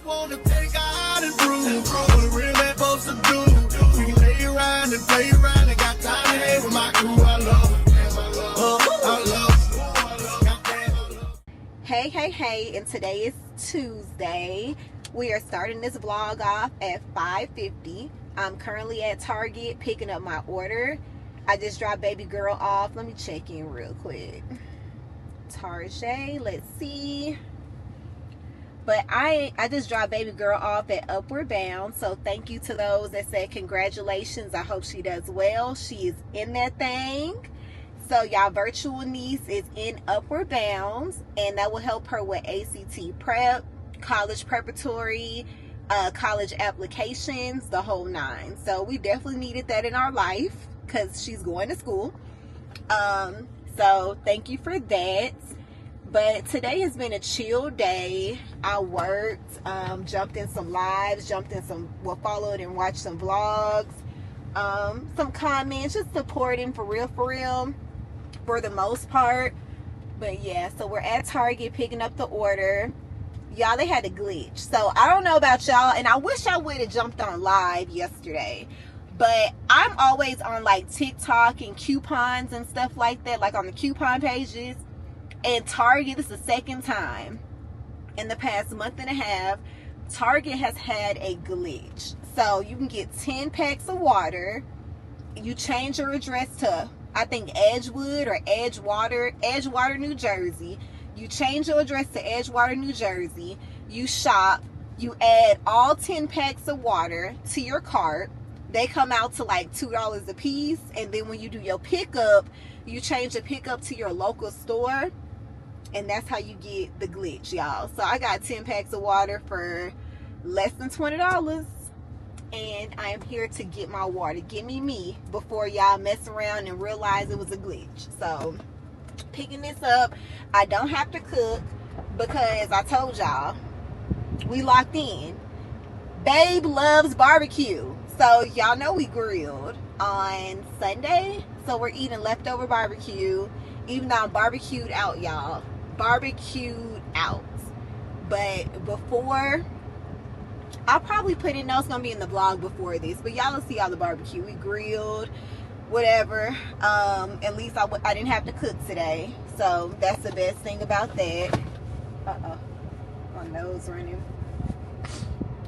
wanna take out and prove what a real man supposed to do. We can lay around and play around and got time to hang with my crew. I love it. I love it. Hey, and today is Tuesday. We are starting this vlog off at 5:50. I'm currently at Target picking up my order. I just dropped baby girl off. Let me check in real quick. Target, let's see. But I just dropped baby girl off at Upward Bound. So thank you to those that said congratulations. I hope she does well. She is in that thing. So y'all, virtual niece is in Upward Bounds, and that will help her with ACT prep, college preparatory, college applications, the whole nine. So we definitely needed that in our life because she's going to school. So thank you for that. But today has been a chill day. I worked, jumped in some lives, followed and watched some vlogs, some comments, just supporting for real, for the most part. But yeah, so we're at Target picking up the order. Y'all, they had a glitch. So I don't know about y'all, and I wish I would have jumped on live yesterday. But I'm always on like TikTok and coupons and stuff like that, like on the coupon pages. And Target, this is the second time in the past month and a half, Target has had a glitch. So you can get 10 packs of water. You change your address to, I think, Edgewood or Edgewater, New Jersey. You change your address to Edgewater, New Jersey. You shop. You add all 10 packs of water to your cart. They come out to like $2 a piece. And then when you do your pickup, you change the pickup to your local store. And that's how you get the glitch, y'all. So I got 10 packs of water for less than $20. And I am here to get my water. Give me before y'all mess around and realize it was a glitch. So picking this up, I don't have to cook because I told y'all we locked in. Babe loves barbecue. So y'all know we grilled on Sunday. So we're eating leftover barbecue. Even though I'm barbecued out, y'all. Barbecued out. But before, I'll probably put it, no, it's going to be in the vlog before this. But y'all will see all the barbecue. We grilled, whatever. At least I didn't have to cook today. So that's the best thing about that. My nose running.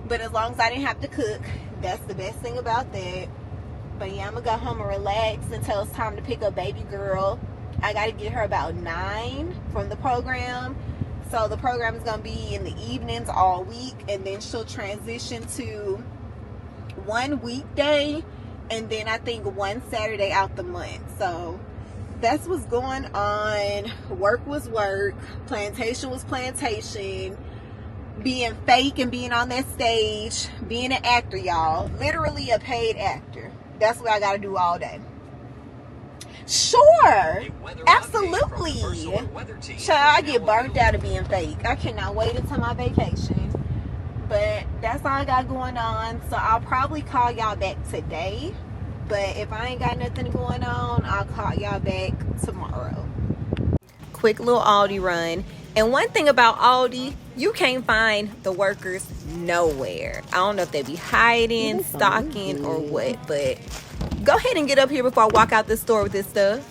But as long as I didn't have to cook, that's the best thing about that. But yeah, I'm going to go home and relax until it's time to pick up baby girl. I got to get her about 9 from the program. So the program is going to be in the evenings all week. And then she'll transition to one weekday. And then I think one Saturday out the month. So that's what's going on. Work was work. Plantation was plantation. Being fake and being on that stage. Being an actor, y'all. Literally a paid actor. That's what I got to do all day. Sure, absolutely. Child, I get burnt out of being fake. I cannot wait until my vacation. But that's all I got going on. So I'll probably call y'all back today. But if I ain't got nothing going on, I'll call y'all back tomorrow. Quick little Aldi run. And one thing about Aldi, you can't find the workers nowhere. I don't know if they be hiding, stocking, or what, but go ahead and get up here before I walk out the store with this stuff.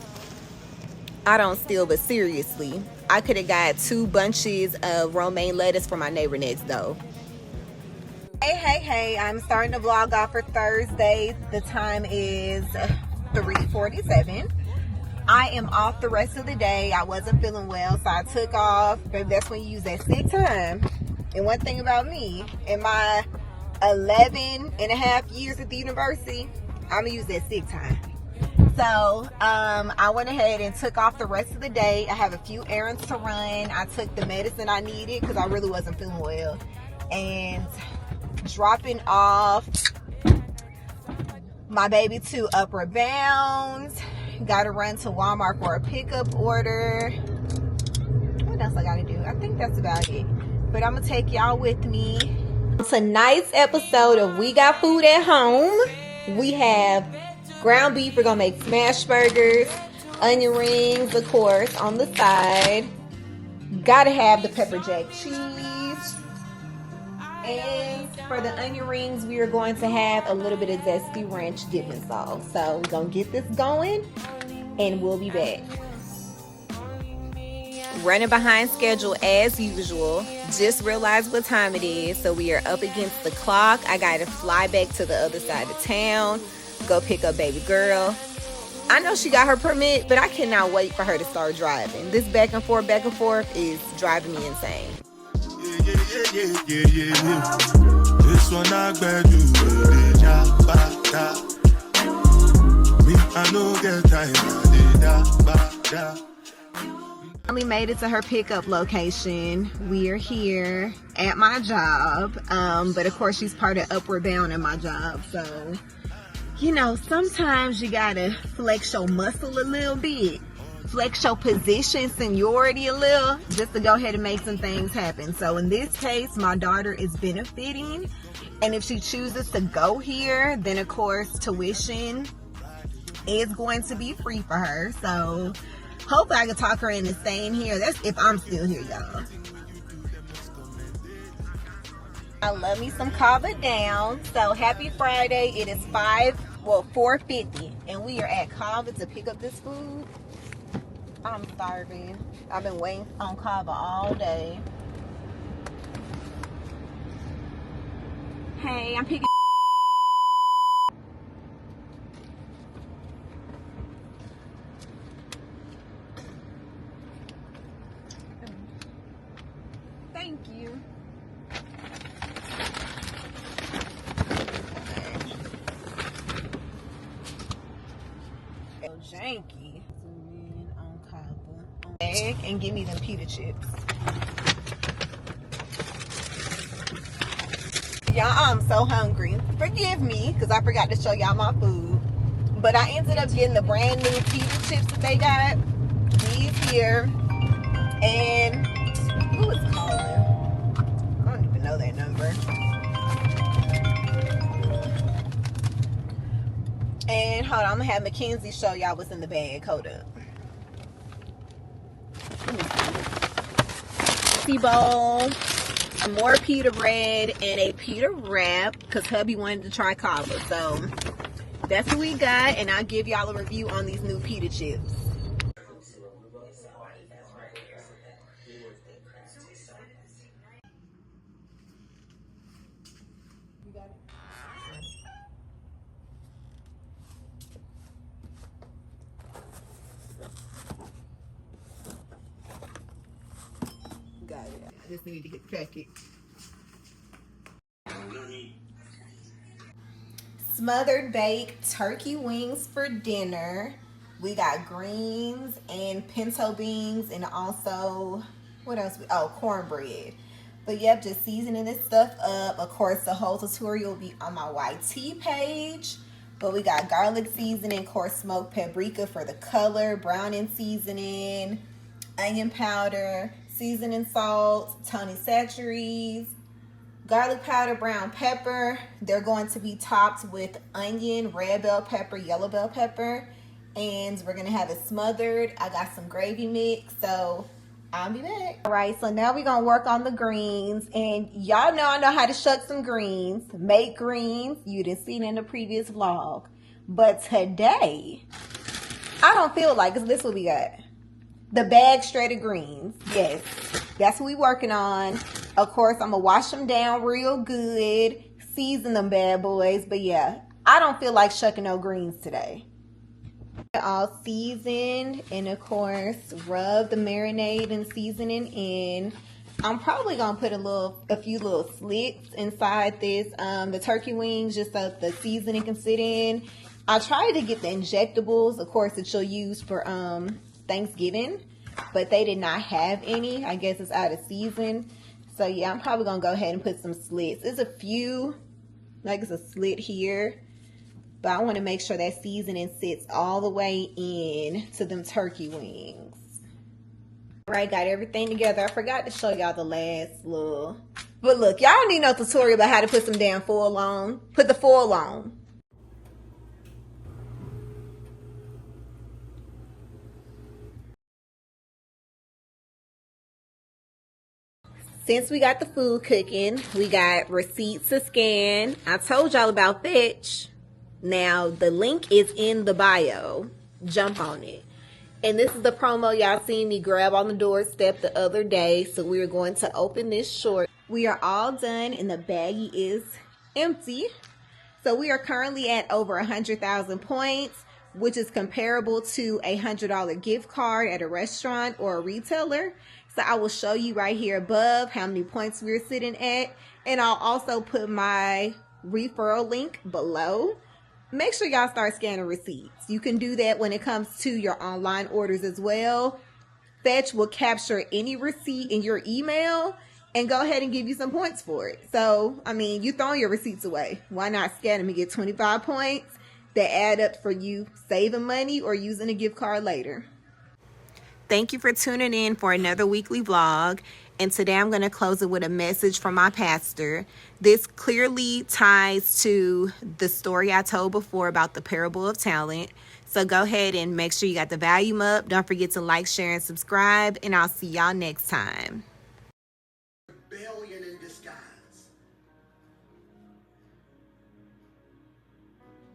I don't steal, but seriously, I could have got 2 bunches of romaine lettuce from my neighbor next door. Hey, I'm starting the vlog off for Thursday. The time is 3:47. I am off the rest of the day. I wasn't feeling well, so I took off. Baby, that's when you use that sick time. And one thing about me, in my 11 and a half years at the university, I'm gonna use that sick time. So I went ahead and took off the rest of the day. I have a few errands to run. I took the medicine I needed because I really wasn't feeling well. And dropping off my baby to Upward Bound. Gotta run to Walmart for a pickup order. What else I gotta do? I think that's about it. But I'm gonna take y'all with me. Tonight's episode of We Got Food at Home. We have ground beef. We're gonna make smash burgers, onion rings, of course, on the side. Gotta have the pepper jack cheese. And for the onion rings, we are going to have a little bit of zesty ranch dipping sauce. So we're gonna get this going and we'll be back. Running behind schedule as usual. Just realized what time it is, so we are up against the clock. I gotta fly back to the other side of town, go pick up baby girl. I know she got her permit, but I cannot wait for her to start driving. This back and forth is driving me insane. This one I bet you me, I know get time. Finally made it to her pickup location. We are here at my job, but of course she's part of Upward Bound in my job, so you know, sometimes you gotta flex your muscle a little bit, flex your position, seniority a little, just to go ahead and make some things happen. So in this case, my daughter is benefiting, and if she chooses to go here, then of course tuition is going to be free for her. So hopefully I can talk her into staying here. That's if I'm still here, y'all. I love me some CAVA Down. So happy Friday. It is 4:50, and we are at CAVA to pick up this food. I'm starving. I've been waiting on CAVA all day. Hey, I'm picking. Thank you. Janky. Zoom in on CAVA. Egg and give me them pita chips. Y'all, I'm so hungry. Forgive me, because I forgot to show y'all my food. But I ended up getting the brand new pita chips that they got. These here. And who is calling? I don't even know their number. And hold on, I'm gonna have Mackenzie show y'all what's in the bag. Hold up. Bowl, more pita bread, and a pita wrap because hubby wanted to try CAVA. So that's what we got, and I'll give y'all a review on these new pita chips. You got it? Got it. I just need to get the packet. Smothered baked turkey wings for dinner. We got greens and pinto beans, and also what else? Cornbread. But yep, just seasoning this stuff up. Of course, the whole tutorial will be on my YT page. But we got garlic seasoning, coarse smoked paprika for the color, browning seasoning, onion powder, seasoning salt, Tony Chachere's, garlic powder, brown pepper. They're going to be topped with onion, red bell pepper, yellow bell pepper, and we're gonna have it smothered. I got some gravy mix, so I'll be back. All right, so now we're gonna work on the greens, and y'all know I know how to shuck some greens, make greens. You didn't see it in the previous vlog, but today I don't feel like it. This is what we got. The bag straight of greens. Yes, that's what we working on. Of course, I'm gonna wash them down real good, season them bad boys. But yeah, I don't feel like shucking no greens today. All seasoned, and of course, rub the marinade and seasoning in. I'm probably gonna put a few little slits inside this, the turkey wings, just so the seasoning can sit in. I tried to get the injectables, of course, that you'll use for Thanksgiving, but they did not have any. I guess it's out of season. So yeah, I'm probably gonna go ahead and put some slits. There's a few, like it's a slit here, but I want to make sure that seasoning sits all the way in to them turkey wings. All right, got everything together. I forgot to show y'all the last little, but look, y'all don't need no tutorial about how to put some damn foil on. Put the foil on. Since we got the food cooking, we got receipts to scan. I told y'all about Fetch. Now, the link is in the bio. Jump on it. And this is the promo y'all seen me grab on the doorstep the other day. So we are going to open this short. We are all done and the baggie is empty. So we are currently at over 100,000 points, which is comparable to a $100 gift card at a restaurant or a retailer. So I will show you right here above how many points we're sitting at. And I'll also put my referral link below. Make sure y'all start scanning receipts. You can do that when it comes to your online orders as well. Fetch will capture any receipt in your email and go ahead and give you some points for it. So, I mean, you throwing your receipts away. Why not scan them and get 25 points that add up for you saving money or using a gift card later? Thank you for tuning in for another weekly vlog. And today I'm going to close it with a message from my pastor. This clearly ties to the story I told before about the parable of talent. So go ahead and make sure you got the volume up. Don't forget to like, share, and subscribe. And I'll see y'all next time. Rebellion in disguise.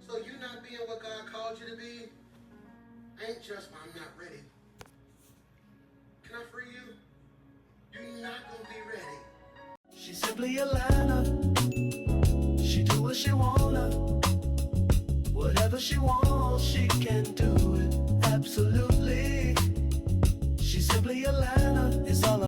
So you not being what God called you to be ain't just I'm not ready. Can I free you? You're not gonna be ready. She's simply a liner. She do what she wanna. Whatever she wants, she can do it. Absolutely. She's simply a liner. It's all